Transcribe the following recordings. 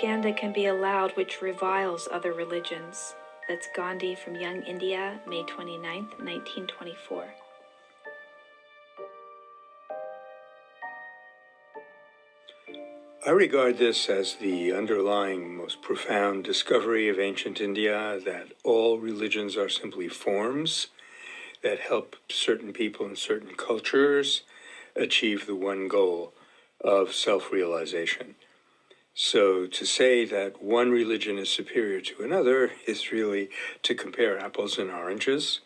propaganda can be allowed which reviles other religions. That's Gandhi from Young India, May 29th, 1924. I regard this as the underlying, most profound discovery of ancient India, that all religions are simply forms that help certain people in certain cultures achieve the one goal of self-realization. So to say that one religion is superior to another is really to compare apples and oranges.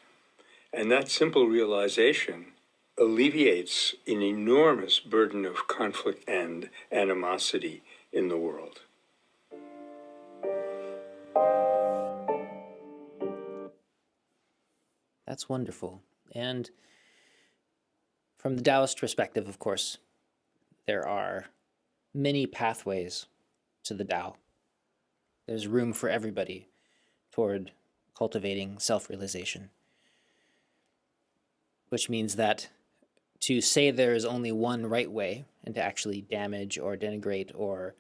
And that simple realization alleviates an enormous burden of conflict and animosity in the world. That's wonderful. And from the Taoist perspective, of course, there are many pathways to the Tao. There's room for everybody toward cultivating self-realization, which means that to say there is only one right way and to actually damage or denigrate or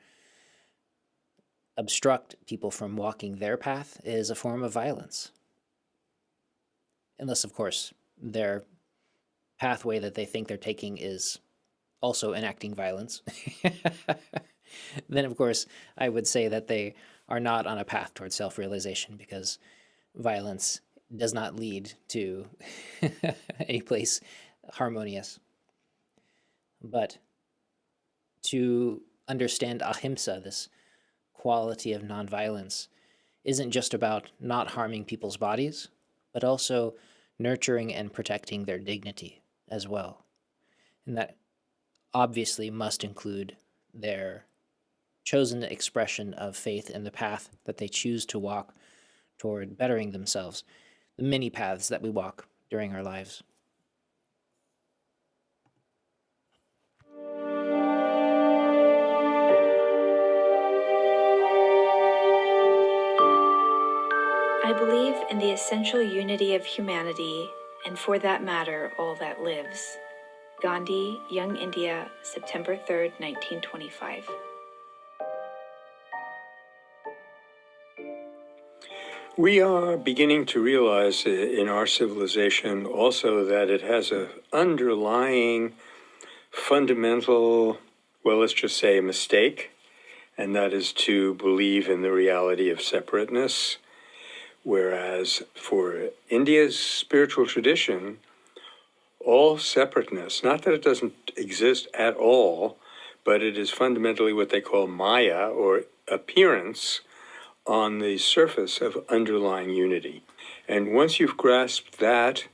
obstruct people from walking their path is a form of violence. Unless, of course, their pathway that they think they're taking is also enacting violence. Then, of course, I would say that they are not on a path towards self-realization, because violence does not lead to any place harmonious. But to understand ahimsa, this quality of nonviolence, isn't just about not harming people's bodies, but also nurturing and protecting their dignity as well. And that obviously must include their chosen expression of faith in the path that they choose to walk toward bettering themselves, the many paths that we walk during our lives. I believe in the essential unity of humanity, and for that matter, all that lives. Gandhi, Young India, September 3rd, 1925. We are beginning to realize in our civilization also that it has an underlying fundamental, well, let's just say mistake, and that is to believe in the reality of separateness. Whereas for India's spiritual tradition, all separateness, not that it doesn't exist at all, but it is fundamentally what they call Maya, or appearance, on the surface of underlying unity. And once you've grasped that,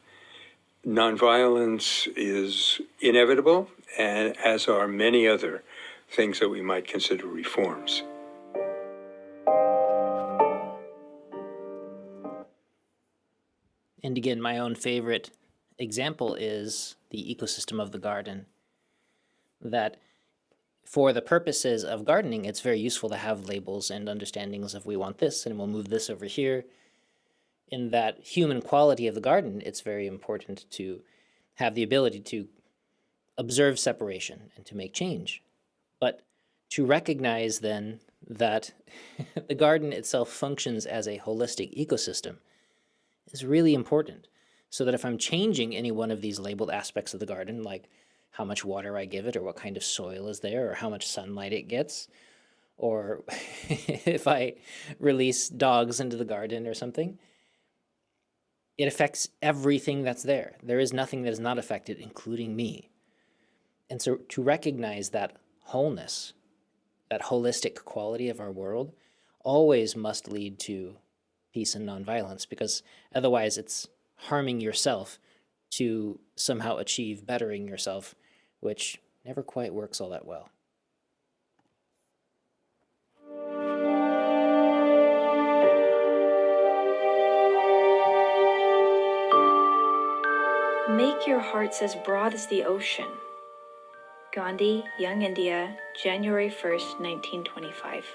nonviolence is inevitable, and as are many other things that we might consider reforms. And again, my own favorite example is the ecosystem of the garden. That for the purposes of gardening, it's very useful to have labels and understandings of we want this and we'll move this over here. In that human quality of the garden, it's very important to have the ability to observe separation and to make change. But to recognize then that the garden itself functions as a holistic ecosystem is really important. So that if I'm changing any one of these labeled aspects of the garden, like how much water I give it, or what kind of soil is there, or how much sunlight it gets, or if I release dogs into the garden or something, it affects everything that's there. There is nothing that is not affected, including me. And so to recognize that wholeness, that holistic quality of our world, always must lead to peace and nonviolence, because otherwise it's harming yourself to somehow achieve bettering yourself, which never quite works all that well. Make your hearts as broad as the ocean. Gandhi, Young India, January 1st, 1925.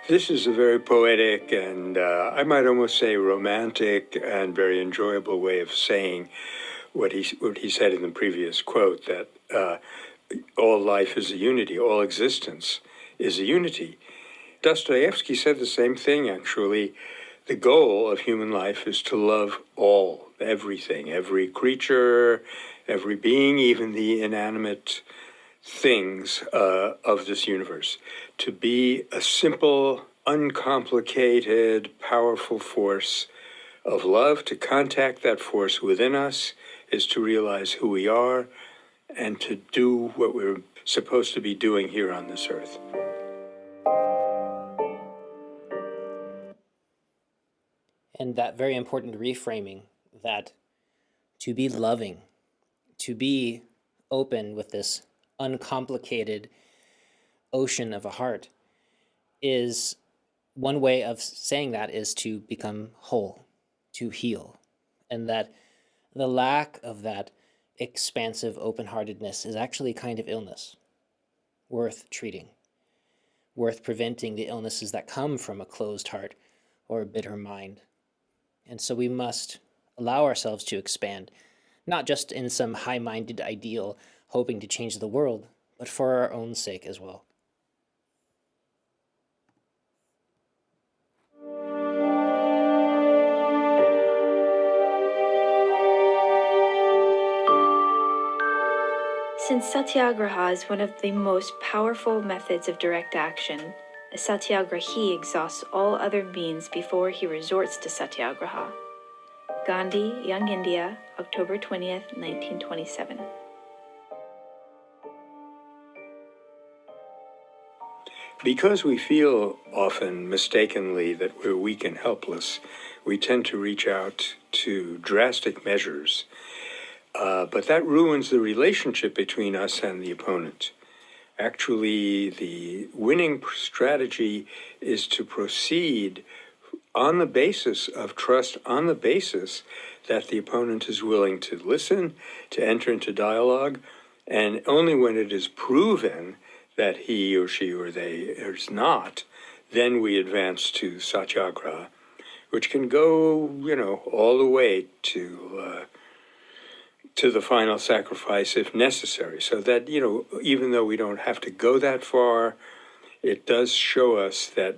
This is a very poetic and I might almost say romantic and very enjoyable way of saying what he said in the previous quote, that all life is a unity, all existence is a unity. Dostoevsky said the same thing, actually. The goal of human life is to love all, everything, every creature, every being, even the inanimate things of this universe. To be a simple, uncomplicated, powerful force of love. To contact that force within us is to realize who we are and to do what we're supposed to be doing here on this earth. And that very important reframing that to be loving, to be open with this uncomplicated ocean of a heart, is one way of saying that is to become whole, to heal. And that the lack of that expansive open-heartedness is actually a kind of illness worth treating, worth preventing the illnesses that come from a closed heart or a bitter mind. And so we must allow ourselves to expand, not just in some high-minded ideal hoping to change the world, but for our own sake as well. Since satyagraha is one of the most powerful methods of direct action, a satyagrahi exhausts all other means before he resorts to satyagraha. Gandhi, Young India, October 20th, 1927. Because we feel often mistakenly that we're weak and helpless, we tend to reach out to drastic measures. But that ruins the relationship between us and the opponent. Actually, the winning strategy is to proceed on the basis of trust, on the basis that the opponent is willing to listen, to enter into dialogue, and only when it is proven that he or she or they is not, then we advance to satyagraha, which can go, all the way to the final sacrifice if necessary. So that, even though we don't have to go that far, it does show us that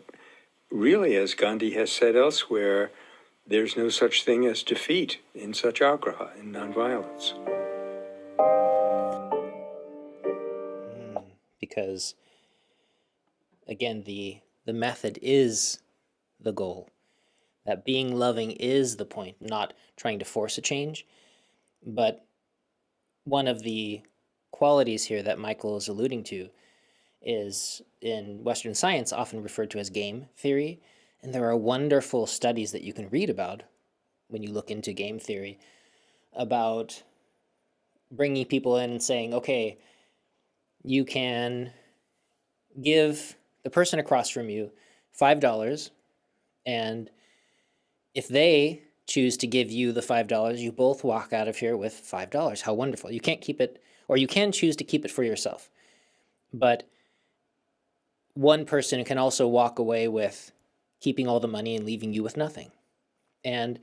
really, as Gandhi has said elsewhere, there's no such thing as defeat in satyagraha, in nonviolence. Because, again, the method is the goal. That being loving is the point, not trying to force a change. But one of the qualities here that Michael is alluding to is, in Western science, often referred to as game theory. And there are wonderful studies that you can read about when you look into game theory about bringing people in and saying, okay, you can give the person across from you $5, and if they choose to give you the $5, you both walk out of here with $5. How wonderful. You can't keep it, or you can choose to keep it for yourself. But one person can also walk away with keeping all the money and leaving you with nothing. And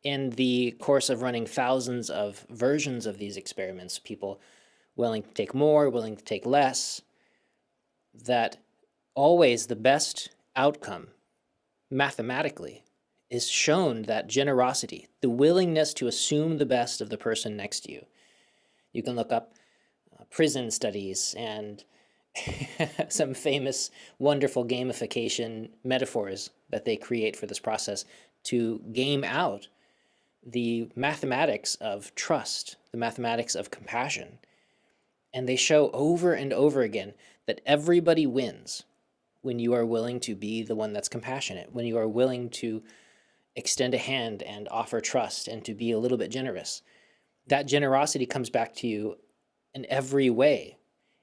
in the course of running thousands of versions of these experiments, people willing to take more, willing to take less, that always the best outcome mathematically is shown that generosity, the willingness to assume the best of the person next to you. You can look up prison studies and some famous, wonderful gamification metaphors that they create for this process to game out the mathematics of trust, the mathematics of compassion. And they show over and over again that everybody wins when you are willing to be the one that's compassionate, when you are willing to extend a hand and offer trust and to be a little bit generous. That generosity comes back to you in every way.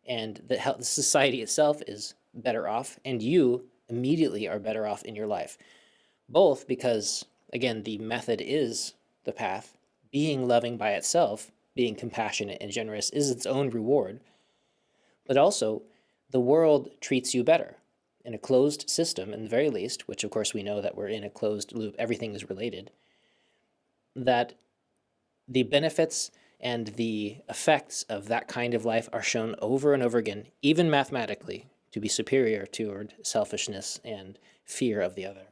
And the society itself is better off, and you immediately are better off in your life. Both because, again, the method is the path. Being loving by itself, being compassionate and generous is its own reward. But also, the world treats you better. In a closed system, in the very least, which of course we know that we're in a closed loop, everything is related, that the benefits And the effects of that kind of life are shown over and over again, even mathematically, to be superior toward selfishness and fear of the other.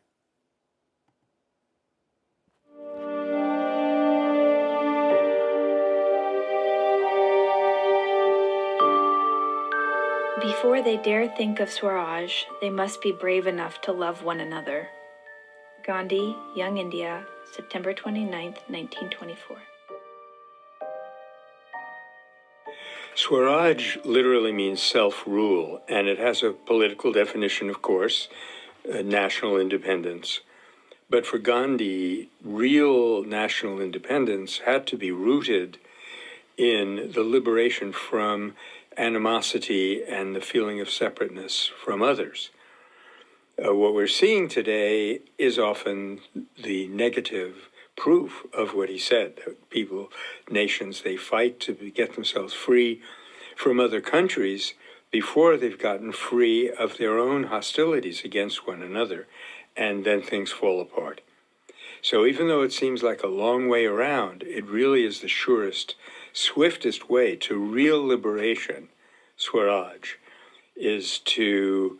Before they dare think of Swaraj, they must be brave enough to love one another. Gandhi, Young India, September 29th, 1924. Swaraj literally means self-rule, and it has a political definition, of course, national independence. But for Gandhi, real national independence had to be rooted in the liberation from animosity and the feeling of separateness from others. What we're seeing today is often the negative proof of what he said. That people, nations, they fight to get themselves free from other countries before they've gotten free of their own hostilities against one another, and then things fall apart. So even though it seems like a long way around, it really is the surest, swiftest way to real liberation, Swaraj, is to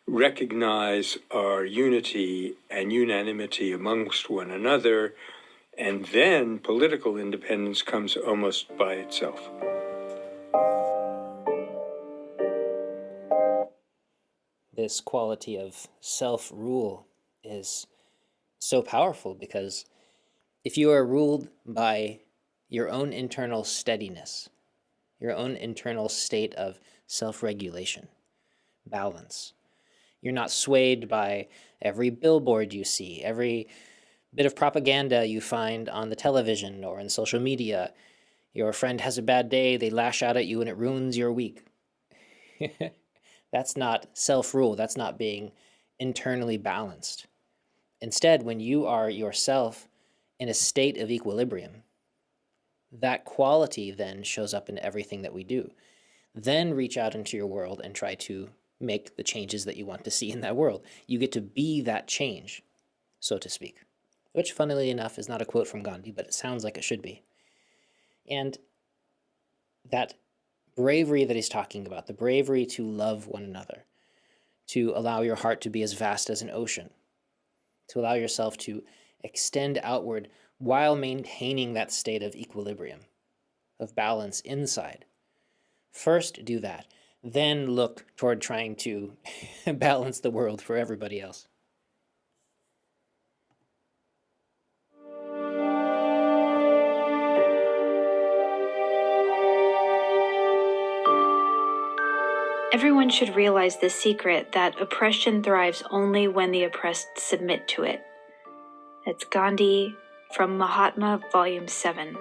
recognize our unity and unanimity amongst one another, and then political independence comes almost by itself. This quality of self-rule is so powerful because if you are ruled by your own internal steadiness, your own internal state of self-regulation, balance, you're not swayed by every billboard you see, every bit of propaganda you find on the television or in social media. Your friend has a bad day, they lash out at you and it ruins your week. That's not self-rule. That's not being internally balanced. Instead, when you are yourself in a state of equilibrium, that quality then shows up in everything that we do. Then reach out into your world and try to make the changes that you want to see in that world. You get to be that change, so to speak, which funnily enough is not a quote from Gandhi, but it sounds like it should be. And that bravery that he's talking about, the bravery to love one another, to allow your heart to be as vast as an ocean, to allow yourself to extend outward while maintaining that state of equilibrium, of balance inside. First do that, then look toward trying to balance the world for everybody else. Everyone should realize this secret that oppression thrives only when the oppressed submit to it. That's Gandhi from Mahatma, Volume 7.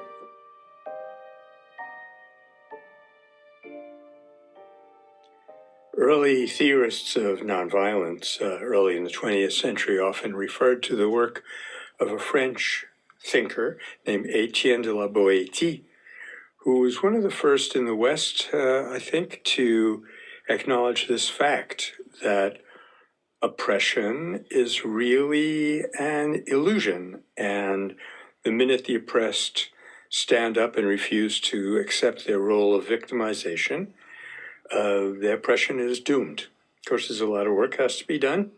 Early theorists of nonviolence, early in the 20th century, often referred to the work of a French thinker named Etienne de la Boétie, who was one of the first in the West, I think, to acknowledge this fact that oppression is really an illusion, and the minute the oppressed stand up and refuse to accept their role of victimization, the oppression is doomed. Of course, there's a lot of work has to be done,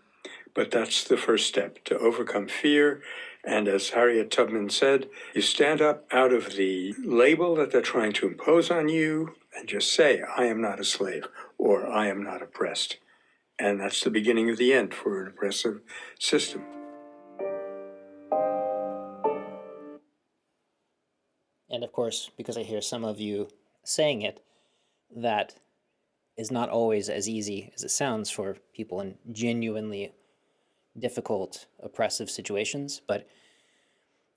but that's the first step, to overcome fear. And as Harriet Tubman said, you stand up out of the label that they're trying to impose on you and just say, I am not a slave, or I am not oppressed. And that's the beginning of the end for an oppressive system. And of course, because I hear some of you saying it, that is not always as easy as it sounds for people in genuinely difficult, oppressive situations. But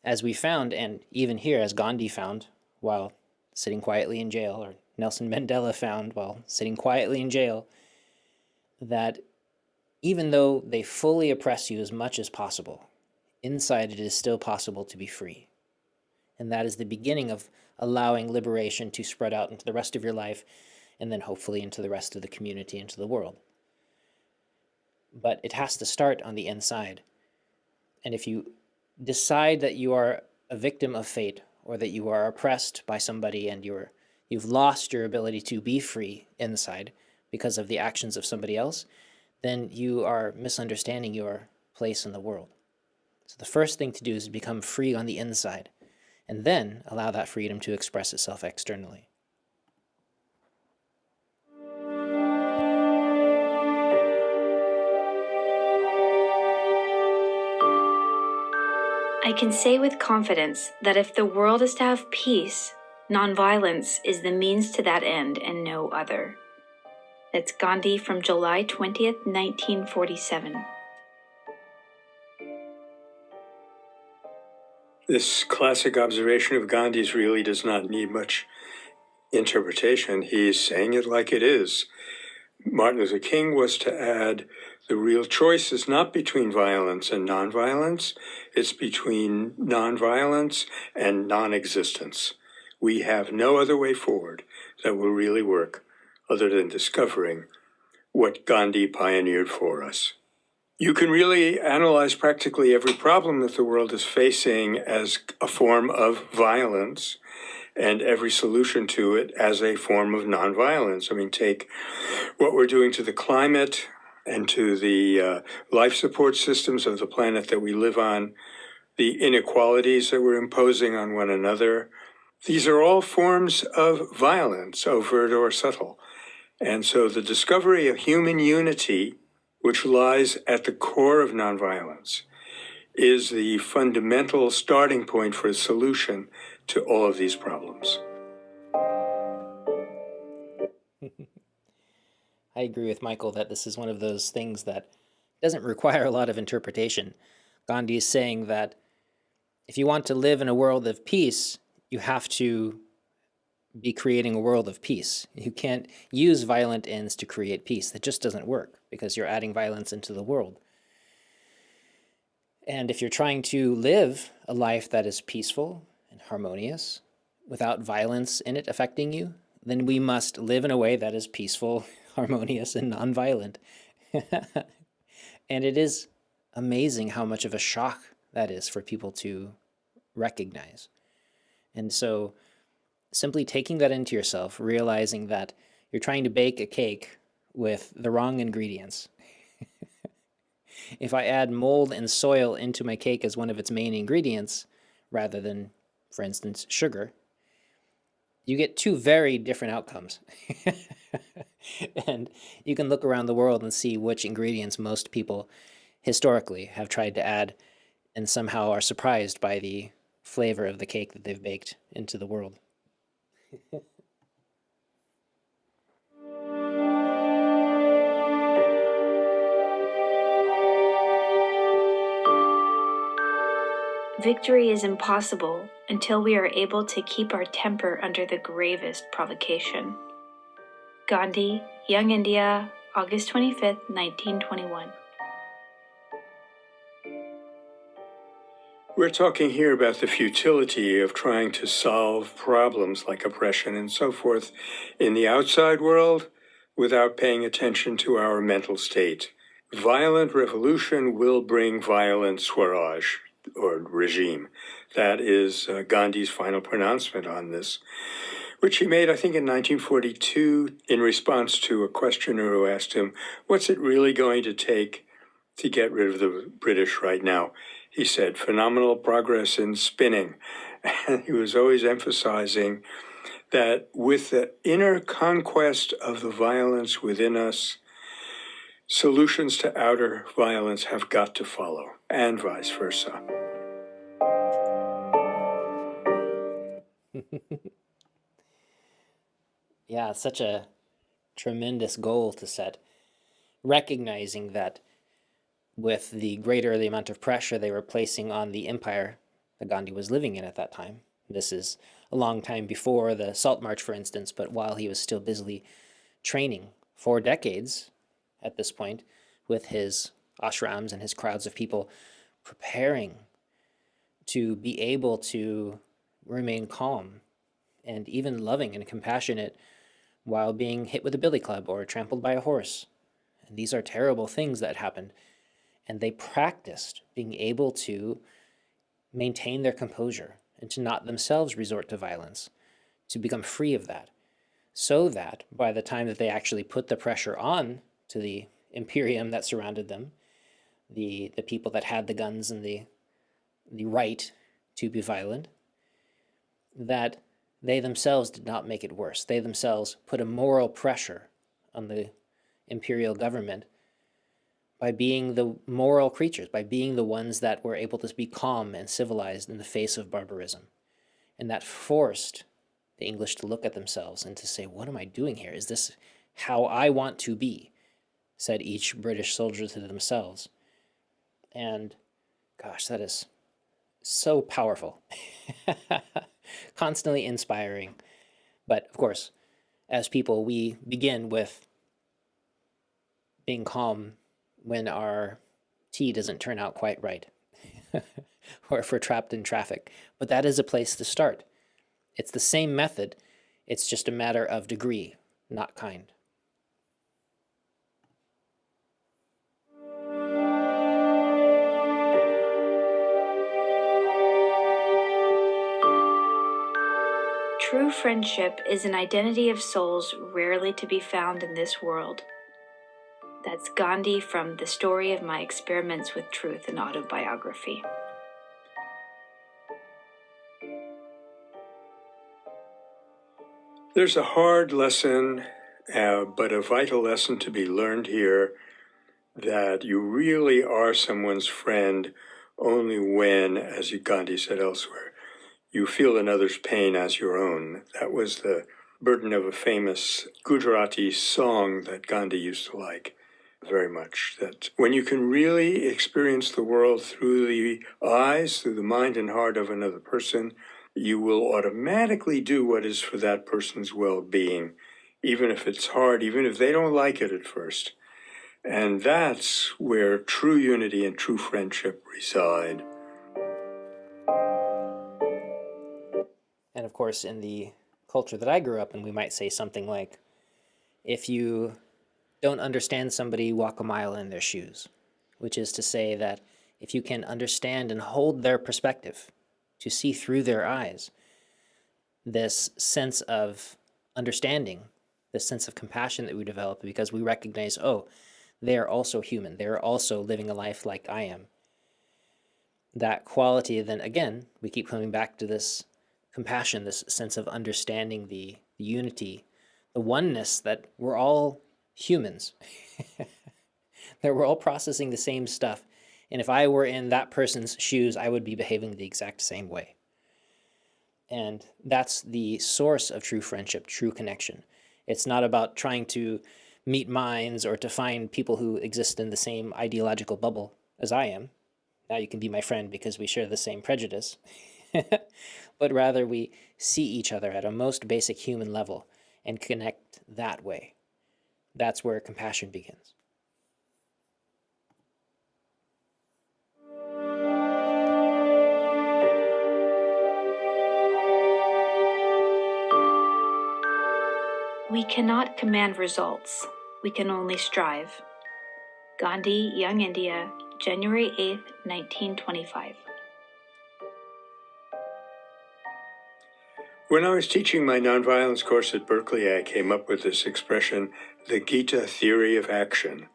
as we found, and even here, as Gandhi found while sitting quietly in jail, or Nelson Mandela found while sitting quietly in jail, that even though they fully oppress you as much as possible, inside it is still possible to be free. And that is the beginning of allowing liberation to spread out into the rest of your life, and then hopefully into the rest of the community, into the world. But it has to start on the inside. And if you decide that you are a victim of fate, or that you are oppressed by somebody and you've lost your ability to be free inside because of the actions of somebody else, then you are misunderstanding your place in the world. So the first thing to do is become free on the inside, and then allow that freedom to express itself externally. I can say with confidence that if the world is to have peace, nonviolence is the means to that end and no other. That's Gandhi from July 20th, 1947. This classic observation of Gandhi's really does not need much interpretation. He's saying it like it is. Martin Luther King was to add, the real choice is not between violence and nonviolence, it's between nonviolence and non-existence. We have no other way forward that will really work other than discovering what Gandhi pioneered for us. You can really analyze practically every problem that the world is facing as a form of violence, and every solution to it as a form of nonviolence. I mean, take what we're doing to the climate and to the life support systems of the planet that we live on, the inequalities that we're imposing on one another. These are all forms of violence, overt or subtle. And so the discovery of human unity, which lies at the core of nonviolence, is the fundamental starting point for a solution to all of these problems. I agree with Michael that this is one of those things that doesn't require a lot of interpretation. Gandhi is saying that if you want to live in a world of peace, you have to be creating a world of peace. You can't use violent ends to create peace. That just doesn't work because you're adding violence into the world. And if you're trying to live a life that is peaceful and harmonious without violence in it affecting you, then we must live in a way that is peaceful, harmonious, and nonviolent. And it is amazing how much of a shock that is for people to recognize. And so simply taking that into yourself, realizing that you're trying to bake a cake with the wrong ingredients. If I add mold and soil into my cake as one of its main ingredients, rather than, for instance, sugar, you get two very different outcomes. And you can look around the world and see which ingredients most people historically have tried to add and somehow are surprised by the flavor of the cake that they've baked into the world. Victory is impossible until we are able to keep our temper under the gravest provocation. Gandhi, Young India, August 25th, 1921. We're talking here about the futility of trying to solve problems like oppression and so forth in the outside world without paying attention to our mental state. Violent revolution will bring violent Swaraj, or regime. That is Gandhi's final pronouncement on this, which he made, I think, in 1942 in response to a questioner who asked him, what's it really going to take to get rid of the British right now? He said, phenomenal progress in spinning. And he was always emphasizing that with the inner conquest of the violence within us, solutions to outer violence have got to follow, and vice versa. Yeah, it's such a tremendous goal to set, recognizing that with the greater the amount of pressure they were placing on the empire that Gandhi was living in at that time. This is a long time before the Salt March, for instance, but while he was still busily training for decades at this point with his ashrams and his crowds of people preparing to be able to remain calm and even loving and compassionate while being hit with a billy club or trampled by a horse. And these are terrible things that happened. And they practiced being able to maintain their composure and to not themselves resort to violence, to become free of that, so that by the time that they actually put the pressure on to the imperium that surrounded them, the people that had the guns and the right to be violent, that they themselves did not make it worse. They themselves put a moral pressure on the imperial government by being the moral creatures, by being the ones that were able to be calm and civilized in the face of barbarism. And that forced the English to look at themselves and to say, what am I doing here? Is this how I want to be? Said each British soldier to themselves. And gosh, that is so powerful. Constantly inspiring. But of course, as people, we begin with being calm when our tea doesn't turn out quite right, or if we're trapped in traffic. But that is a place to start. It's the same method. It's just a matter of degree, not kind. True friendship is an identity of souls rarely to be found in this world. That's Gandhi from The Story of My Experiments with Truth, an autobiography. There's a hard lesson, but a vital lesson to be learned here, that you really are someone's friend only when, as Gandhi said elsewhere, you feel another's pain as your own. That was the burden of a famous Gujarati song that Gandhi used to like very much, that when you can really experience the world through the eyes, through the mind and heart of another person, you will automatically do what is for that person's well-being, even if it's hard, even if they don't like it at first. And that's where true unity and true friendship reside. And of course, in the culture that I grew up in, we might say something like, if you don't understand somebody, walk a mile in their shoes, which is to say that if you can understand and hold their perspective, to see through their eyes, this sense of understanding, this sense of compassion that we develop because we recognize, oh, they are also human. They're also living a life like I am. That quality, then again, we keep coming back to this compassion, this sense of understanding the unity, the oneness that we're all humans, that we're all processing the same stuff. And if I were in that person's shoes, I would be behaving the exact same way. And that's the source of true friendship, true connection. It's not about trying to meet minds or to find people who exist in the same ideological bubble as I am. Now you can be my friend because we share the same prejudice. But rather we see each other at a most basic human level and connect that way. That's where compassion begins. We cannot command results. We can only strive. Gandhi, Young India, January 8th, 1925. When I was teaching my nonviolence course at Berkeley, I came up with this expression, the Gita theory of action.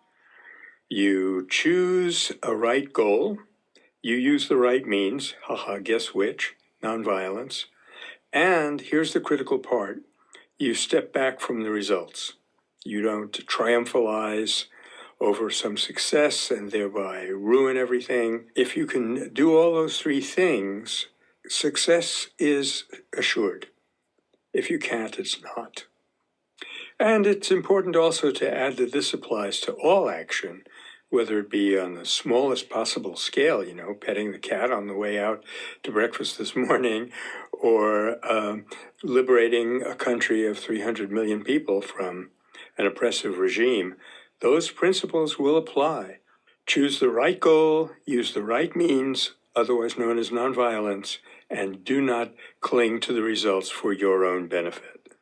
You choose a right goal, you use the right means, guess which, nonviolence, and here's the critical part, you step back from the results. You don't triumphalize over some success and thereby ruin everything. If you can do all those three things, success is assured. If you can't, it's not. And it's important also to add that this applies to all action, whether it be on the smallest possible scale, petting the cat on the way out to breakfast this morning, or liberating a country of 300 million people from an oppressive regime. Those principles will apply. Choose the right goal, use the right means, otherwise known as nonviolence, and do not cling to the results for your own benefit.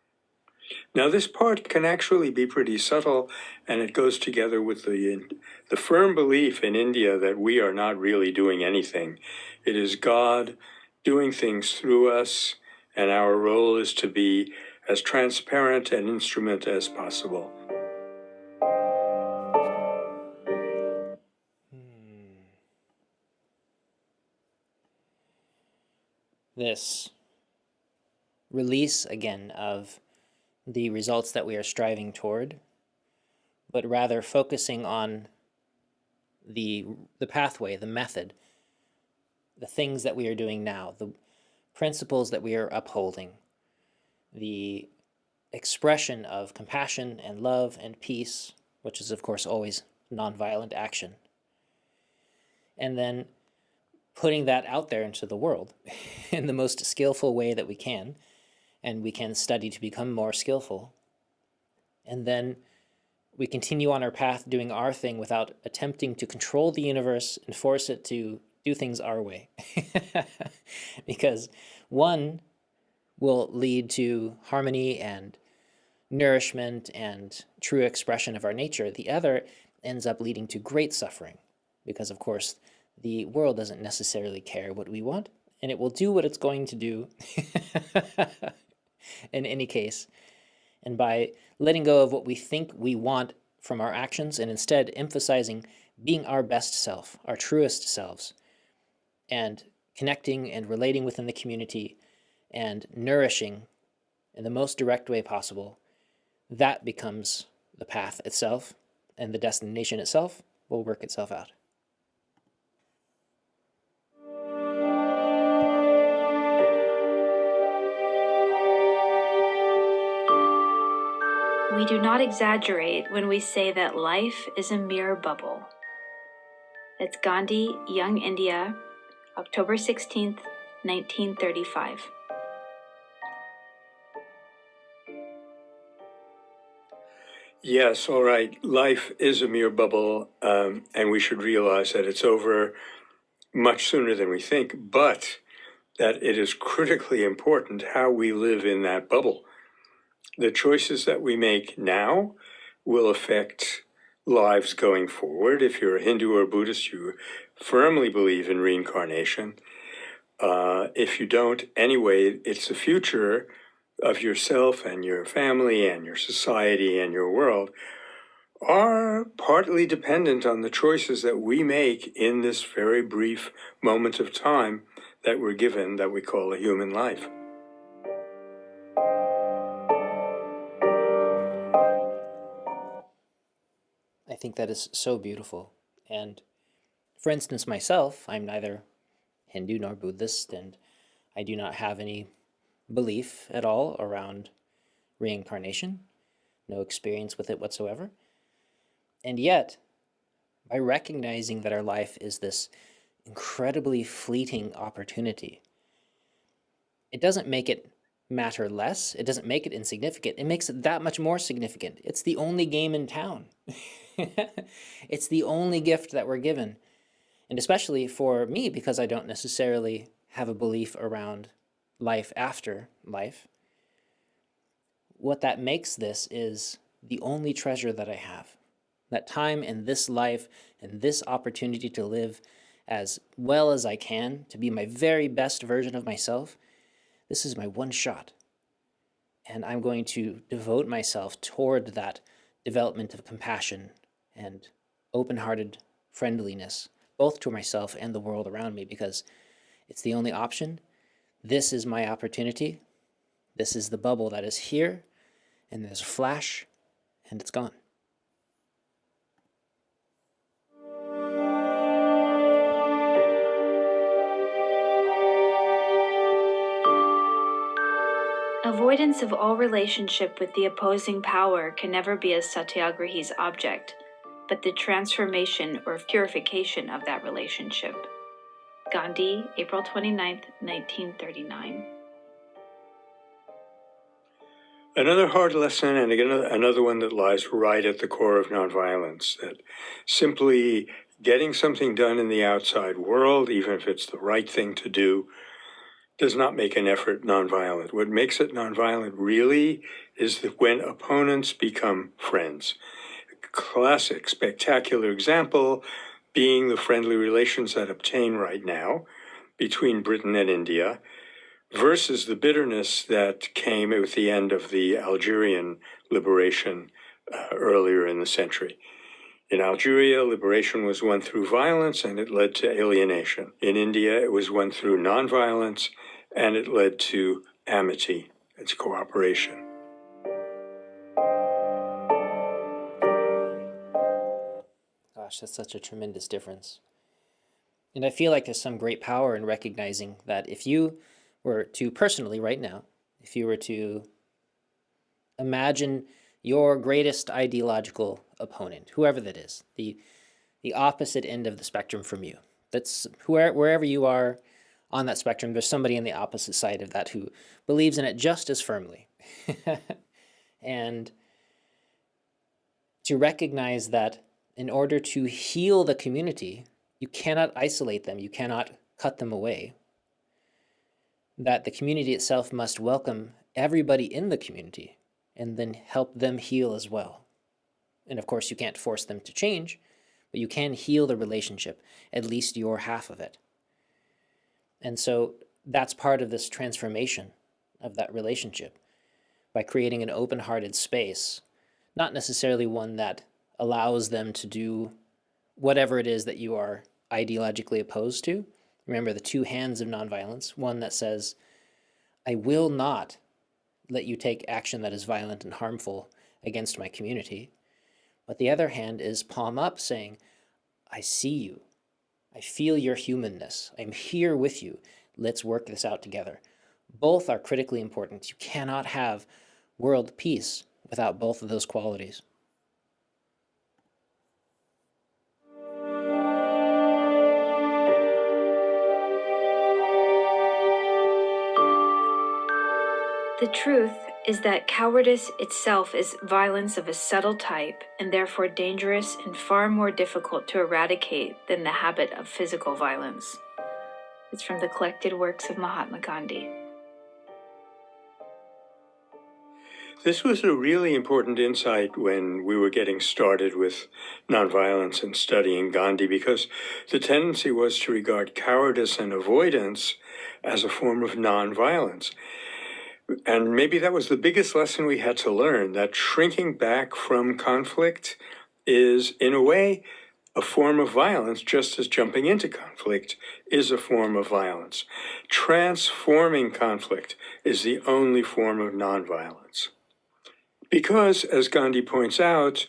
Now, this part can actually be pretty subtle, and it goes together with the firm belief in India that we are not really doing anything. It is God doing things through us, and our role is to be as transparent an instrument as possible. This release again of the results that we are striving toward, but rather focusing on the pathway, the method, the things that we are doing now, the principles that we are upholding, the expression of compassion and love and peace, which is of course always nonviolent action, and then putting that out there into the world in the most skillful way that we can, and we can study to become more skillful. And then we continue on our path doing our thing without attempting to control the universe and force it to do things our way. Because one will lead to harmony and nourishment and true expression of our nature. The other ends up leading to great suffering, because of course the world doesn't necessarily care what we want, and it will do what it's going to do in any case. And by letting go of what we think we want from our actions and instead emphasizing being our best self, our truest selves, and connecting and relating within the community and nourishing in the most direct way possible, that becomes the path itself, and the destination itself will work itself out. We do not exaggerate when we say that life is a mere bubble. It's Gandhi, Young India, October 16th, 1935. Yes, all right. Life is a mere bubble, and we should realize that it's over much sooner than we think, but that it is critically important how we live in that bubble. The choices that we make now will affect lives going forward. If you're a Hindu or Buddhist, you firmly believe in reincarnation. If you don't, anyway, it's the future of yourself and your family and your society and your world are partly dependent on the choices that we make in this very brief moment of time that we're given, that we call a human life. I think that is so beautiful. And for instance, myself, I'm neither Hindu nor Buddhist, and I do not have any belief at all around reincarnation, no experience with it whatsoever. And yet, by recognizing that our life is this incredibly fleeting opportunity, it doesn't make it matter less, it doesn't make it insignificant, it makes it that much more significant. It's the only game in town. It's the only gift that we're given. And especially for me, because I don't necessarily have a belief around life after life, what that makes this is the only treasure that I have. That time in this life and this opportunity to live as well as I can, to be my very best version of myself, this is my one shot. And I'm going to devote myself toward that development of compassion and open-hearted friendliness, both to myself and the world around me, because it's the only option. This is my opportunity. This is the bubble that is here, and there's a flash, and it's gone. Avoidance of all relationship with the opposing power can never be a satyagrahi's object, but the transformation or purification of that relationship. Gandhi, April 29th, 1939. Another hard lesson, and again, another one that lies right at the core of nonviolence, that simply getting something done in the outside world, even if it's the right thing to do, does not make an effort nonviolent. What makes it nonviolent really is that when opponents become friends. A classic, spectacular example being the friendly relations that obtain right now between Britain and India versus the bitterness that came with the end of the Algerian liberation earlier in the century. In Algeria, liberation was won through violence and it led to alienation. In India, it was won through nonviolence and it led to amity, it's cooperation. Gosh, that's such a tremendous difference. And I feel like there's some great power in recognizing that if you were to personally, right now, if you were to imagine your greatest ideological opponent, whoever that is, the opposite end of the spectrum from you, that's wherever you are on that spectrum, there's somebody on the opposite side of that who believes in it just as firmly. And to recognize that in order to heal the community, you cannot isolate them, you cannot cut them away. That the community itself must welcome everybody in the community and then help them heal as well. And of course, you can't force them to change, but you can heal the relationship, at least your half of it. And so that's part of this transformation of that relationship by creating an open-hearted space, not necessarily one that allows them to do whatever it is that you are ideologically opposed to. Remember the two hands of nonviolence, one that says, I will not let you take action that is violent and harmful against my community. But the other hand is palm up, saying, I see you. I feel your humanness. I'm here with you. Let's work this out together. Both are critically important. You cannot have world peace without both of those qualities. The truth is that cowardice itself is violence of a subtle type and therefore dangerous and far more difficult to eradicate than the habit of physical violence. It's from the collected works of Mahatma Gandhi. This was a really important insight when we were getting started with nonviolence and studying Gandhi, because the tendency was to regard cowardice and avoidance as a form of nonviolence. And maybe that was the biggest lesson we had to learn, that shrinking back from conflict is, in a way, a form of violence, just as jumping into conflict is a form of violence. Transforming conflict is the only form of nonviolence. Because, as Gandhi points out,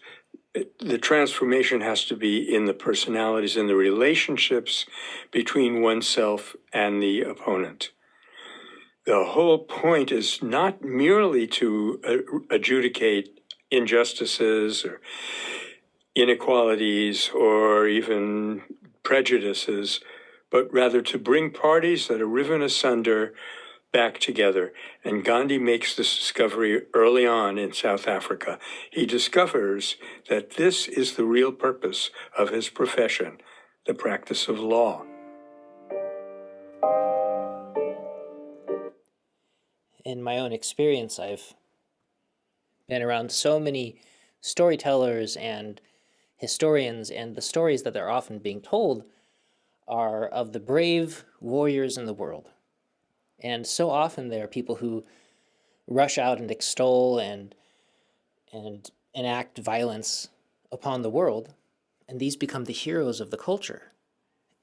the transformation has to be in the personalities, in the relationships between oneself and the opponent. The whole point is not merely to adjudicate injustices or inequalities or even prejudices, but rather to bring parties that are riven asunder back together. And Gandhi makes this discovery early on in South Africa. He discovers that this is the real purpose of his profession, the practice of law. In my own experience, I've been around so many storytellers and historians, and the stories that they're often being told are of the brave warriors in the world. And so often there are people who rush out and extol and enact violence upon the world, and these become the heroes of the culture.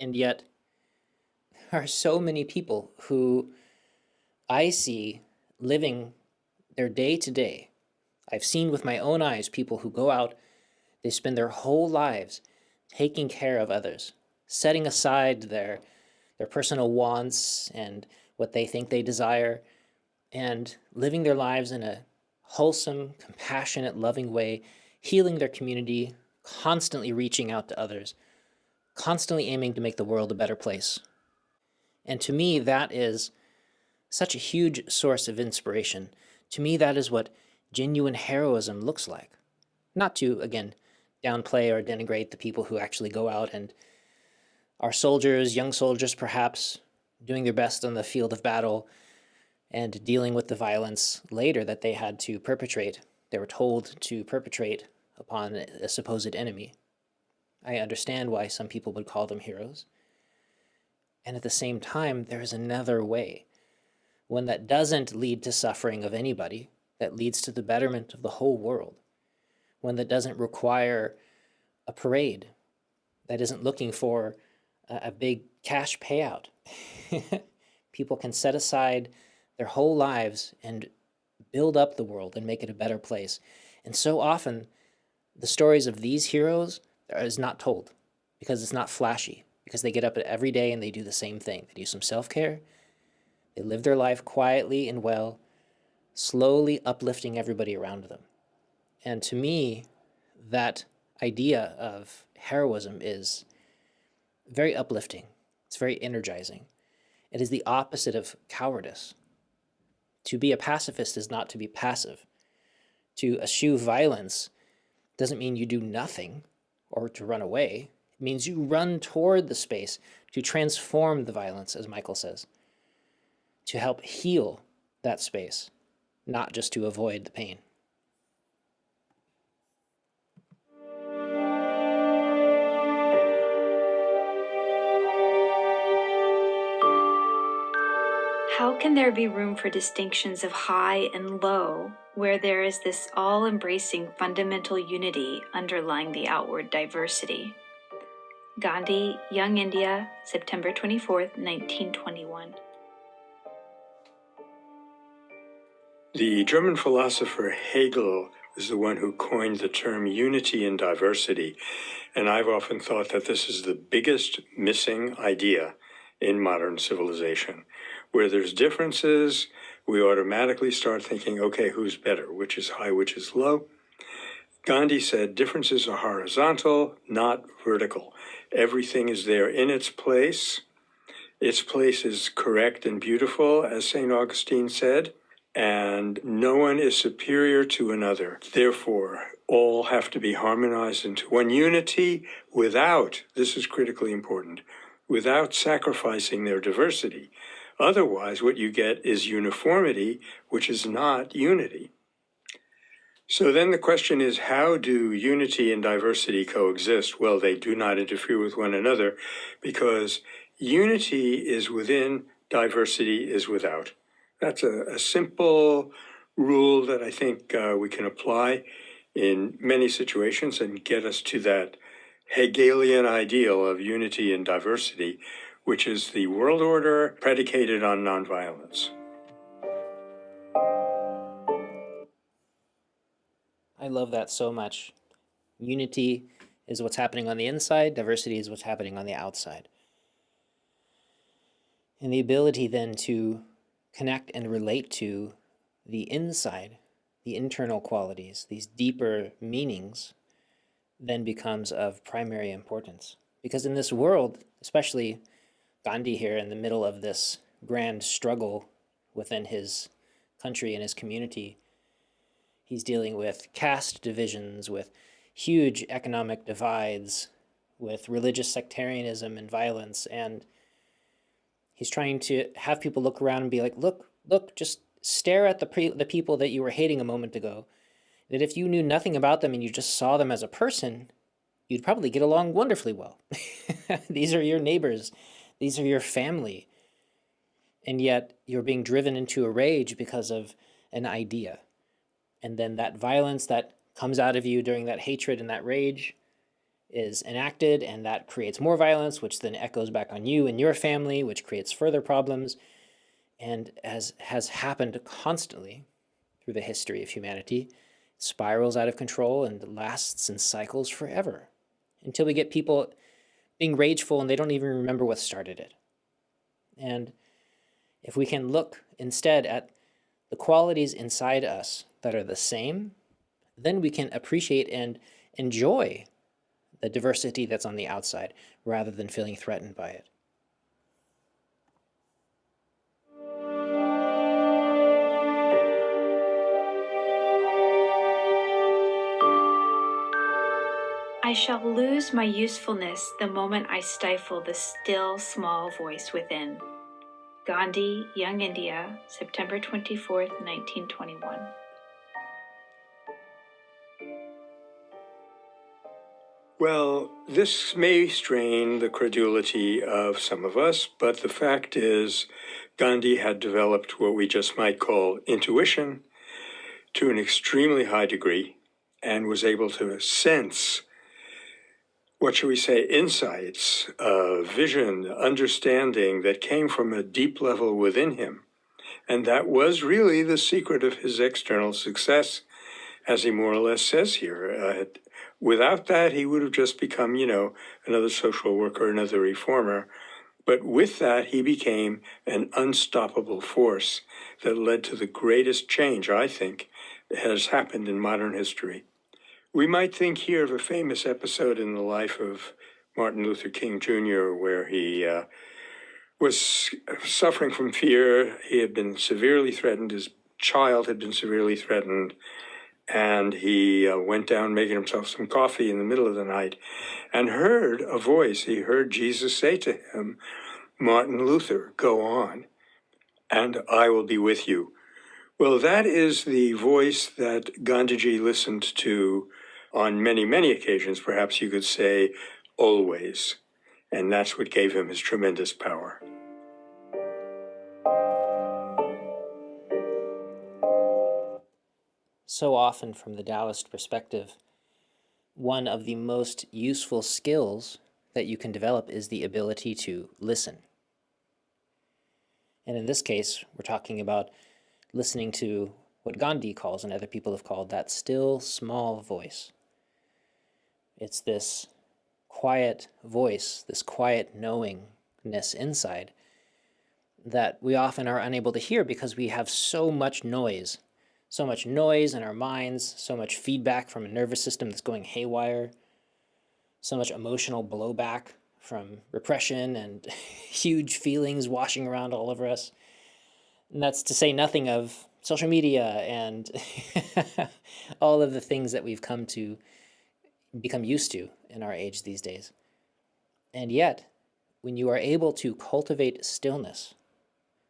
And yet, there are so many people who I see living their day to day. I've seen with my own eyes people who go out, they spend their whole lives taking care of others, setting aside their personal wants and what they think they desire, and living their lives in a wholesome, compassionate, loving way, healing their community, constantly reaching out to others, constantly aiming to make the world a better place. And to me, that is such a huge source of inspiration. To me, that is what genuine heroism looks like. Not to, again, downplay or denigrate the people who actually go out and are soldiers, young soldiers perhaps, doing their best on the field of battle and dealing with the violence later that they had to perpetrate. They were told to perpetrate upon a supposed enemy. I understand why some people would call them heroes. And at the same time, there is another way, one that doesn't lead to suffering of anybody, that leads to the betterment of the whole world, one that doesn't require a parade, that isn't looking for a big cash payout. People can set aside their whole lives and build up the world and make it a better place. And so often, the stories of these heroes is not told because it's not flashy, because they get up every day and they do the same thing. They do some self-care. They live their life quietly and well, slowly uplifting everybody around them. And to me, that idea of heroism is very uplifting. It's very energizing. It is the opposite of cowardice. To be a pacifist is not to be passive. To eschew violence doesn't mean you do nothing or to run away. It means you run toward the space to transform the violence, as Michael says, to help heal that space, not just to avoid the pain. How can there be room for distinctions of high and low where there is this all-embracing fundamental unity underlying the outward diversity? Gandhi, Young India, September 24th, 1921. The German philosopher Hegel is the one who coined the term unity in diversity, and I've often thought that this is the biggest missing idea in modern civilization. Where there's differences, we automatically start thinking, okay, who's better, which is high, which is low. Gandhi said differences are horizontal, not vertical. Everything is there in its place. Its place is correct and beautiful, as St. Augustine said, and no one is superior to another. Therefore, all have to be harmonized into one unity without, this is critically important, without sacrificing their diversity. Otherwise, what you get is uniformity, which is not unity. So then the question is, how do unity and diversity coexist? Well, they do not interfere with one another because unity is within, diversity is without. That's a simple rule that I think we can apply in many situations and get us to that Hegelian ideal of unity and diversity, which is the world order predicated on nonviolence. I love that so much. Unity is what's happening on the inside, diversity is what's happening on the outside. And the ability then to connect and relate to the inside, the internal qualities, these deeper meanings, then becomes of primary importance. Because in this world, especially Gandhi here in the middle of this grand struggle within his country and his community, he's dealing with caste divisions, with huge economic divides, with religious sectarianism and violence, and he's trying to have people look around and be like, look, just stare at the people that you were hating a moment ago. That if you knew nothing about them and you just saw them as a person, you'd probably get along wonderfully well. These are your neighbors. These are your family. And yet you're being driven into a rage because of an idea. And then that violence that comes out of you during that hatred and that rage is enacted, and that creates more violence, which then echoes back on you and your family, which creates further problems. And as has happened constantly through the history of humanity, spirals out of control and lasts in cycles forever until we get people being rageful and they don't even remember what started it. And if we can look instead at the qualities inside us that are the same, then we can appreciate and enjoy the diversity that's on the outside rather than feeling threatened by it. I shall lose my usefulness the moment I stifle the still, small voice within. Gandhi, Young India, September 24th, 1921. Well, this may strain the credulity of some of us, but the fact is Gandhi had developed what we just might call intuition to an extremely high degree and was able to sense, what shall we say, insights, vision, understanding that came from a deep level within him. And that was really the secret of his external success, as he more or less says here. Without that, he would have just become, another social worker, another reformer. But with that, he became an unstoppable force that led to the greatest change, I think, has happened in modern history. We might think here of a famous episode in the life of Martin Luther King Jr., where he was suffering from fear. He had been severely threatened. His child had been severely threatened. And he went down making himself some coffee in the middle of the night and heard a voice. He heard Jesus say to him, "Martin Luther, go on, and I will be with you." Well, that is the voice that Gandhiji listened to on many, many occasions, perhaps you could say always. And that's what gave him his tremendous power. So often, from the Taoist perspective, one of the most useful skills that you can develop is the ability to listen. And in this case, we're talking about listening to what Gandhi calls and other people have called that still small voice. It's this quiet voice, this quiet knowingness inside that we often are unable to hear because we have so much noise in our minds, so much feedback from a nervous system that's going haywire, so much emotional blowback from repression and huge feelings washing around all over us. And that's to say nothing of social media and all of the things that we've come to become used to in our age these days. And yet, when you are able to cultivate stillness,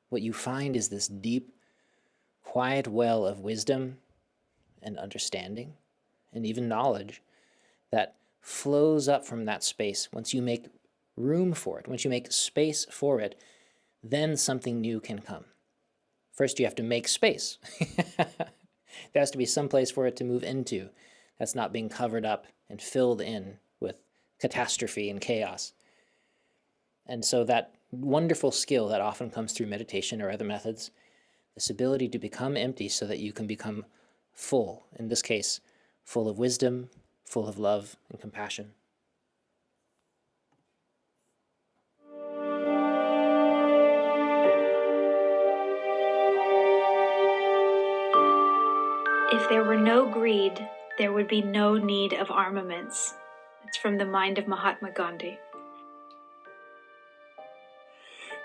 what you find is this deep, quiet well of wisdom and understanding and even knowledge that flows up from that space. Once you make room for it, once you make space for it, then something new can come. First, you have to make space. There has to be some place for it to move into that's not being covered up and filled in with catastrophe and chaos. And so that wonderful skill that often comes through meditation or other methods, this ability to become empty so that you can become full, in this case, full of wisdom, full of love and compassion. If there were no greed, there would be no need of armaments. It's from the mind of Mahatma Gandhi.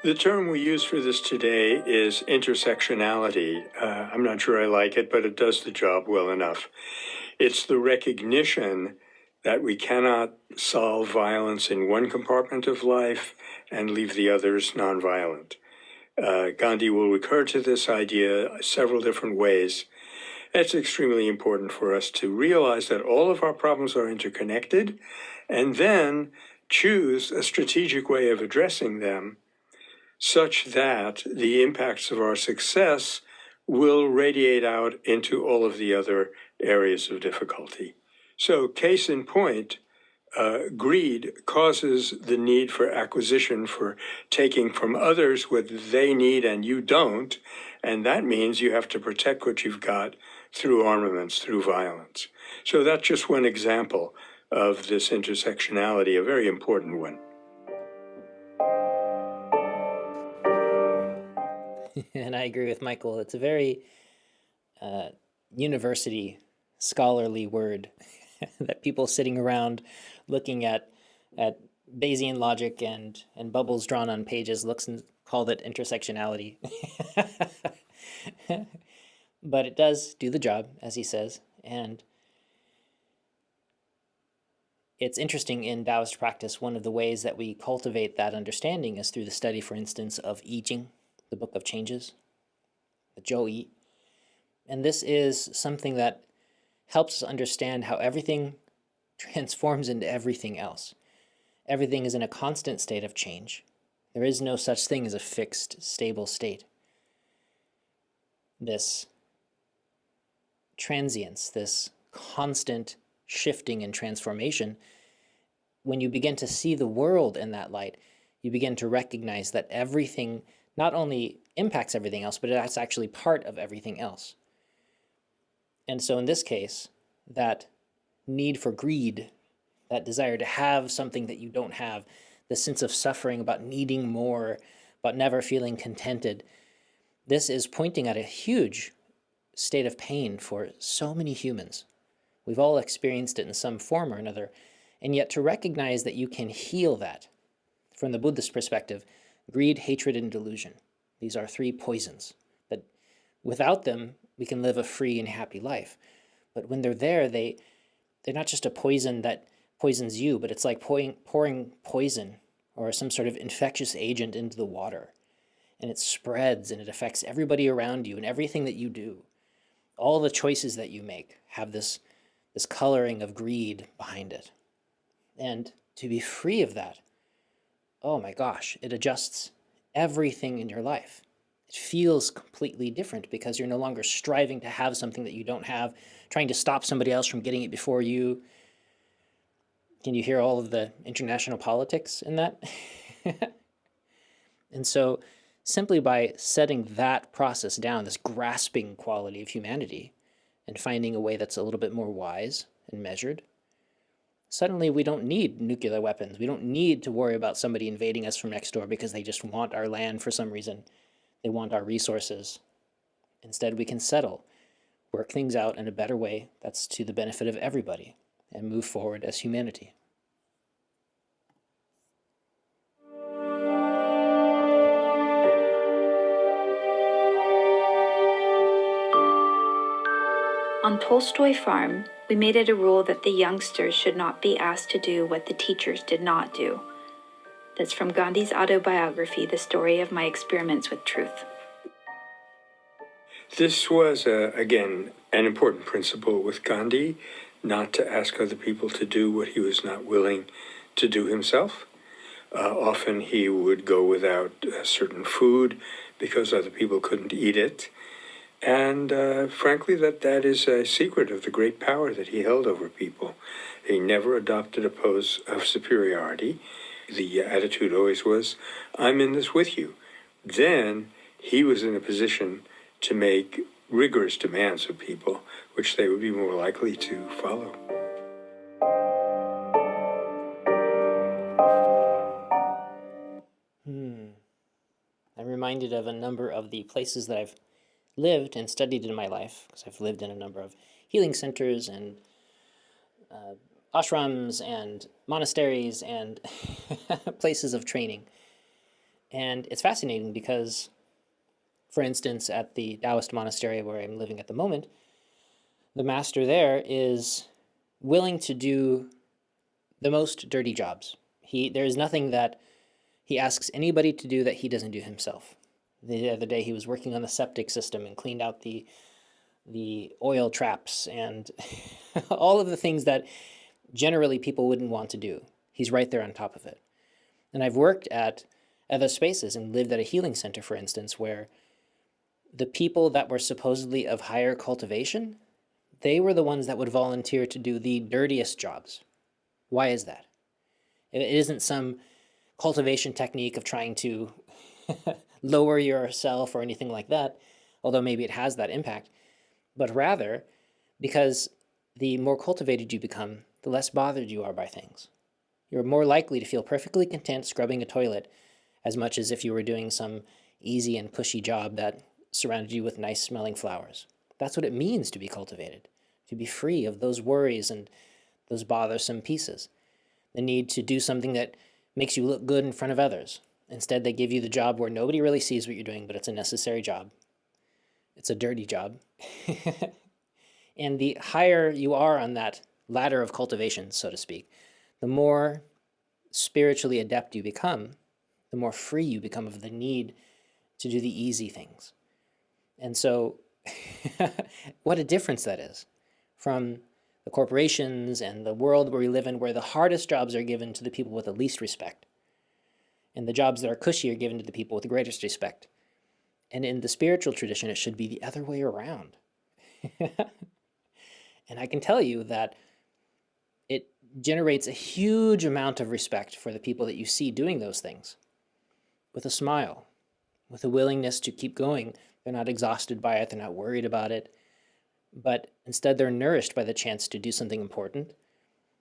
The term we use for this today is intersectionality. I'm not sure I like it, but it does the job well enough. It's the recognition that we cannot solve violence in one compartment of life and leave the others nonviolent. Gandhi will recur to this idea several different ways. It's extremely important for us to realize that all of our problems are interconnected and then choose a strategic way of addressing them such that the impacts of our success will radiate out into all of the other areas of difficulty. So, case in point, greed causes the need for acquisition, for taking from others what they need and you don't, and that means you have to protect what you've got through armaments, through violence. So that's just one example of this intersectionality, a very important one. And I agree with Michael. It's a very university scholarly word that people sitting around looking at Bayesian logic and bubbles drawn on pages looks and called it intersectionality. But it does do the job, as he says. And it's interesting in Taoist practice, one of the ways that we cultivate that understanding is through the study, for instance, of I Ching, the Book of Changes, the Zhou-yi. And this is something that helps us understand how everything transforms into everything else. Everything is in a constant state of change. There is no such thing as a fixed, stable state. This transience, this constant shifting and transformation, when you begin to see the world in that light, you begin to recognize that everything not only impacts everything else, but it's actually part of everything else. And so in this case, that need for greed, that desire to have something that you don't have, the sense of suffering about needing more, about never feeling contented, this is pointing at a huge state of pain for so many humans. We've all experienced it in some form or another. And yet to recognize that you can heal that, from the Buddhist perspective, greed, hatred, and delusion. These are three poisons that without them, we can live a free and happy life. But when they're there, they're not just a poison that poisons you, but it's like pouring poison or some sort of infectious agent into the water. And it spreads and it affects everybody around you and everything that you do. All the choices that you make have this coloring of greed behind it. And to be free of that, oh my gosh, it adjusts everything in your life. It feels completely different because you're no longer striving to have something that you don't have, trying to stop somebody else from getting it before you. Can you hear all of the international politics in that? And so simply by setting that process down, this grasping quality of humanity, and finding a way that's a little bit more wise and measured, suddenly we don't need nuclear weapons. We don't need to worry about somebody invading us from next door because they just want our land for some reason. They want our resources. Instead, we can settle, work things out in a better way that's to the benefit of everybody, and move forward as humanity. On Tolstoy Farm, we made it a rule that the youngsters should not be asked to do what the teachers did not do. That's from Gandhi's autobiography, The Story of My Experiments with Truth. This was, again, an important principle with Gandhi, not to ask other people to do what he was not willing to do himself. Often he would go without certain food because other people couldn't eat it. And frankly, that is a secret of the great power that he held over people. He never adopted a pose of superiority. The attitude always was, I'm in this with you. Then he was in a position to make rigorous demands of people, which they would be more likely to follow. I'm reminded of a number of the places that I've lived and studied in my life, because I've lived in a number of healing centers and ashrams and monasteries and places of training. And it's fascinating because, for instance, at the Taoist monastery where I'm living at the moment, the master there is willing to do the most dirty jobs. There is nothing that he asks anybody to do that he doesn't do himself. The other day he was working on the septic system and cleaned out the oil traps and all of the things that generally people wouldn't want to do. He's right there on top of it. And I've worked at other spaces and lived at a healing center, for instance, where the people that were supposedly of higher cultivation, they were the ones that would volunteer to do the dirtiest jobs. Why is that? It isn't some cultivation technique of trying to lower yourself or anything like that, although maybe it has that impact, but rather because the more cultivated you become, the less bothered you are by things. You're more likely to feel perfectly content scrubbing a toilet as much as if you were doing some easy and pushy job that surrounded you with nice smelling flowers. That's what it means to be cultivated, to be free of those worries and those bothersome pieces. The need to do something that makes you look good in front of others. Instead, they give you the job where nobody really sees what you're doing, but it's a necessary job. It's a dirty job. And the higher you are on that ladder of cultivation, so to speak, the more spiritually adept you become, the more free you become of the need to do the easy things. And so, what a difference that is from the corporations and the world where we live in, where the hardest jobs are given to the people with the least respect, and the jobs that are cushy are given to the people with the greatest respect. And in the spiritual tradition, it should be the other way around. And I can tell you that it generates a huge amount of respect for the people that you see doing those things, with a smile, with a willingness to keep going. They're not exhausted by it, they're not worried about it, but instead they're nourished by the chance to do something important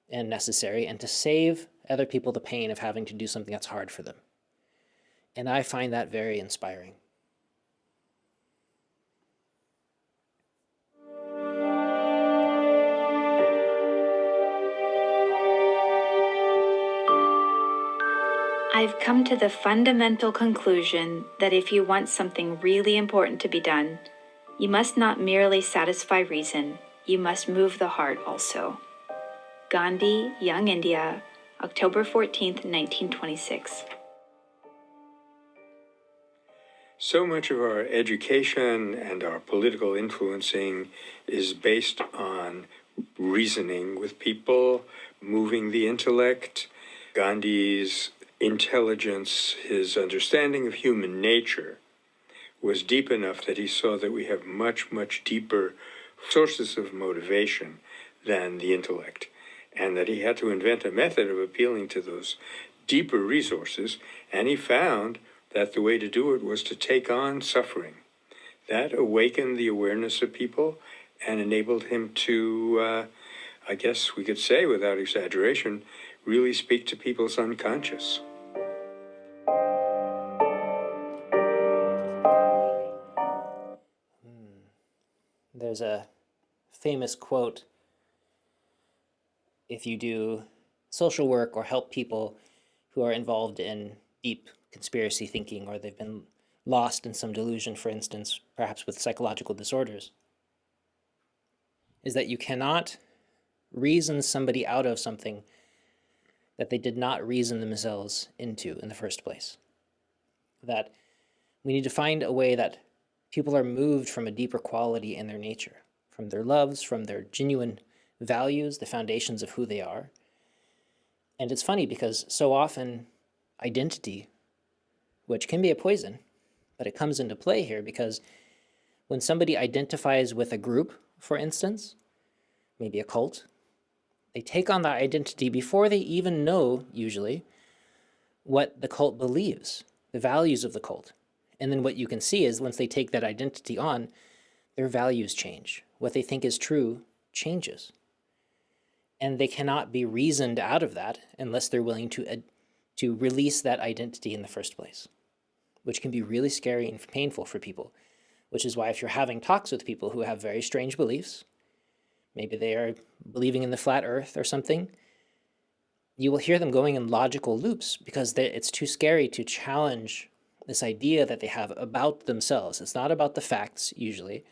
and necessary and to save other people the pain of having to do something that's hard for them. And I find that very inspiring. I've come to the fundamental conclusion that if you want something really important to be done, you must not merely satisfy reason, you must move the heart also. Gandhi, Young India, October 14th, 1926. So much of our education and our political influencing is based on reasoning with people, moving the intellect. Gandhi's intelligence, his understanding of human nature, was deep enough that he saw that we have much, much deeper sources of motivation than the intellect, and that he had to invent a method of appealing to those deeper resources, and he found that the way to do it was to take on suffering. That awakened the awareness of people and enabled him to, I guess we could say without exaggeration, really speak to people's unconscious. There's a famous quote: if you do social work or help people who are involved in deep conspiracy thinking, or they've been lost in some delusion, for instance, perhaps with psychological disorders, is that you cannot reason somebody out of something that they did not reason themselves into in the first place. That we need to find a way that people are moved from a deeper quality in their nature, from their loves, from their genuine values, the foundations of who they are. And it's funny because so often identity, which can be a poison, but it comes into play here because when somebody identifies with a group, for instance, maybe a cult, they take on that identity before they even know, usually, what the cult believes, the values of the cult. And then what you can see is once they take that identity on, their values change. What they think is true changes. And they cannot be reasoned out of that unless they're willing to release that identity in the first place, which can be really scary and painful for people, which is why if you're having talks with people who have very strange beliefs, maybe they are believing in the flat earth or something, you will hear them going in logical loops because it's too scary to challenge this idea that they have about themselves. It's not about the facts, usually.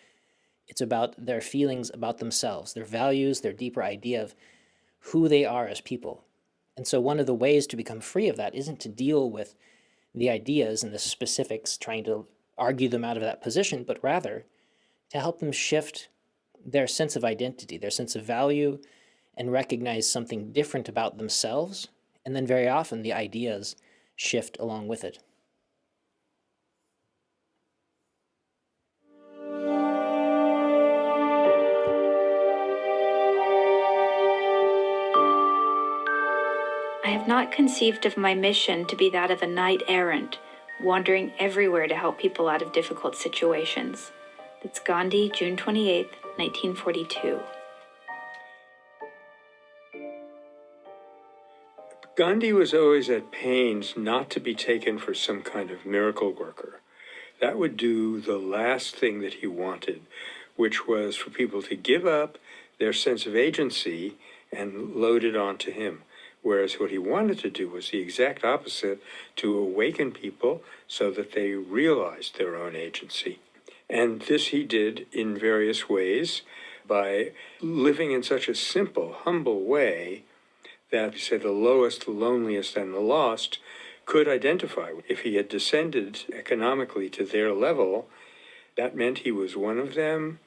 It's about their feelings about themselves, their values, their deeper idea of who they are as people. And so one of the ways to become free of that isn't to deal with the ideas and the specifics, trying to argue them out of that position, but rather to help them shift their sense of identity, their sense of value, and recognize something different about themselves. And then very often the ideas shift along with it. I have not conceived of my mission to be that of a knight errant, wandering everywhere to help people out of difficult situations. That's Gandhi, June 28th, 1942. Gandhi was always at pains not to be taken for some kind of miracle worker. That would do the last thing that he wanted, which was for people to give up their sense of agency and load it onto him. Whereas what he wanted to do was the exact opposite, to awaken people so that they realized their own agency. And this he did in various ways by living in such a simple, humble way that, say, the lowest, the loneliest, and the lost could identify. If he had descended economically to their level, that meant he was one of them.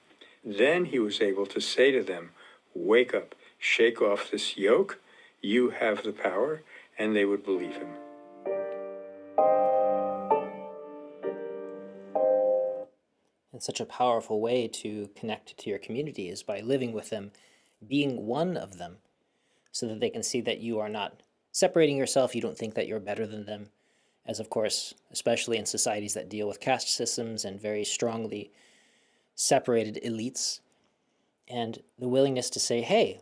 Then he was able to say to them, wake up, shake off this yoke, you have the power, and they would believe him. And such a powerful way to connect to your community is by living with them, being one of them, so that they can see that you are not separating yourself, you don't think that you're better than them, as of course, especially in societies that deal with caste systems and very strongly separated elites, and the willingness to say, hey,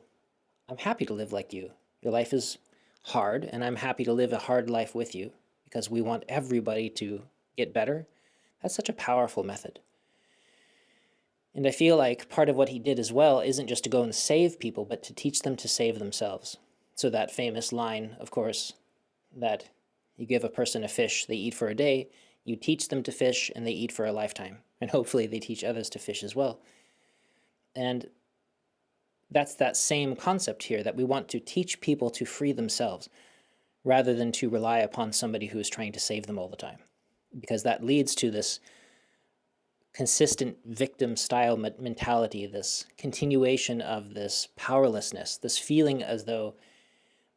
I'm happy to live like you. Your life is hard, and I'm happy to live a hard life with you because we want everybody to get better. That's such a powerful method. And I feel like part of what he did as well isn't just to go and save people, but to teach them to save themselves. So that famous line, of course, that you give a person a fish, they eat for a day, you teach them to fish, and they eat for a lifetime. And hopefully they teach others to fish as well. And that's that same concept here, that we want to teach people to free themselves rather than to rely upon somebody who is trying to save them all the time. Because that leads to this consistent victim-style mentality, this continuation of this powerlessness, this feeling as though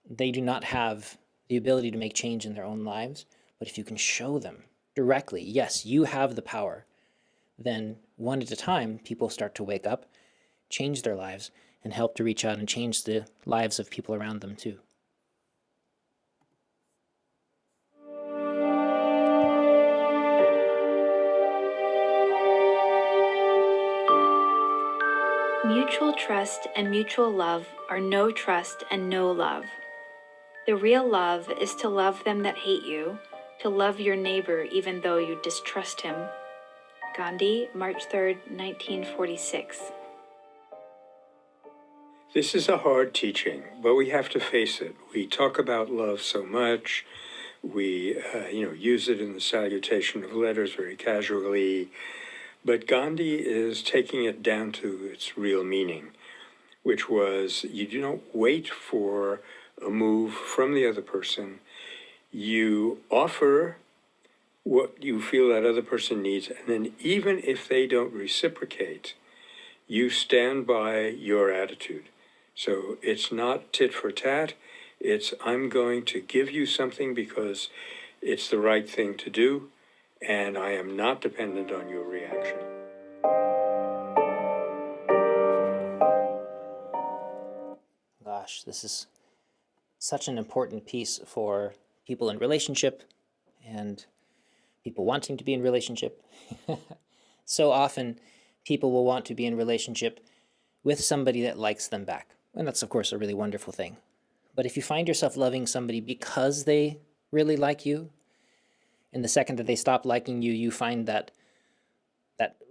they do not have the ability to make change in their own lives. But if you can show them directly, yes, you have the power, then one at a time, people start to wake up, change their lives, and help to reach out and change the lives of people around them too. Mutual trust and mutual love are no trust and no love. The real love is to love them that hate you, to love your neighbor even though you distrust him. Gandhi, March 3rd, 1946. This is a hard teaching, but we have to face it. We talk about love so much. We, use it in the salutation of letters very casually. But Gandhi is taking it down to its real meaning, which was you do not wait for a move from the other person. You offer what you feel that other person needs, and then even if they don't reciprocate, you stand by your attitude. So it's not tit for tat. It's I'm going to give you something because it's the right thing to do, and I am not dependent on your reaction. Gosh, this is such an important piece for people in relationship and people wanting to be in relationship. So often people will want to be in relationship with somebody that likes them back. And that's, of course, a really wonderful thing. But if you find yourself loving somebody because they really like you, and the second that they stop liking you, you find that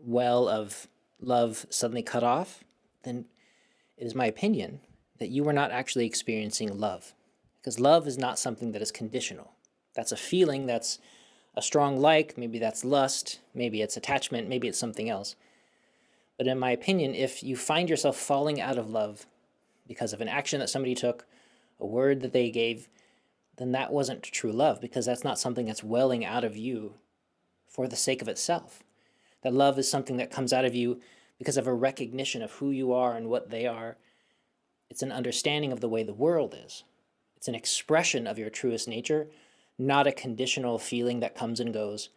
well of love suddenly cut off, then it is my opinion that you are not actually experiencing love. Because love is not something that is conditional. That's a feeling, that's a strong like, maybe that's lust, maybe it's attachment, maybe it's something else. But in my opinion, if you find yourself falling out of love because of an action that somebody took, a word that they gave, then that wasn't true love, because that's not something that's welling out of you for the sake of itself. That love is something that comes out of you because of a recognition of who you are and what they are. It's an understanding of the way the world is. It's an expression of your truest nature, not a conditional feeling that comes and goes.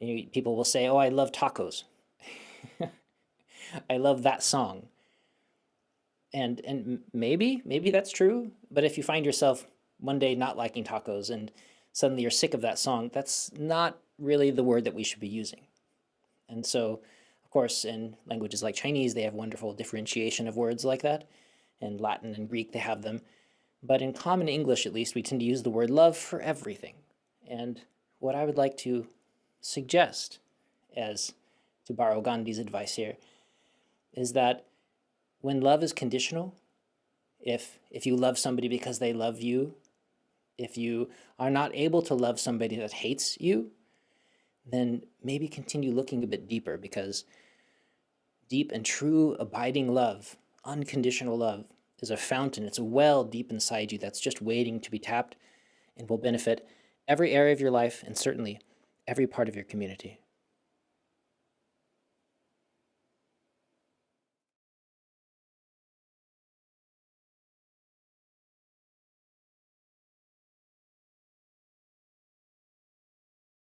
People will say, oh, I love tacos. I love that song. And maybe that's true, but if you find yourself one day not liking tacos and suddenly you're sick of that song, that's not really the word that we should be using. And so, of course, in languages like Chinese, they have wonderful differentiation of words like that. In Latin and Greek, they have them. But in common English, at least, we tend to use the word love for everything. And what I would like to suggest, as to borrow Gandhi's advice here, is that when love is conditional, if you love somebody because they love you, if you are not able to love somebody that hates you, then maybe continue looking a bit deeper, because deep and true abiding love, unconditional love, is a fountain. It's a well deep inside you that's just waiting to be tapped and will benefit every area of your life and certainly every part of your community.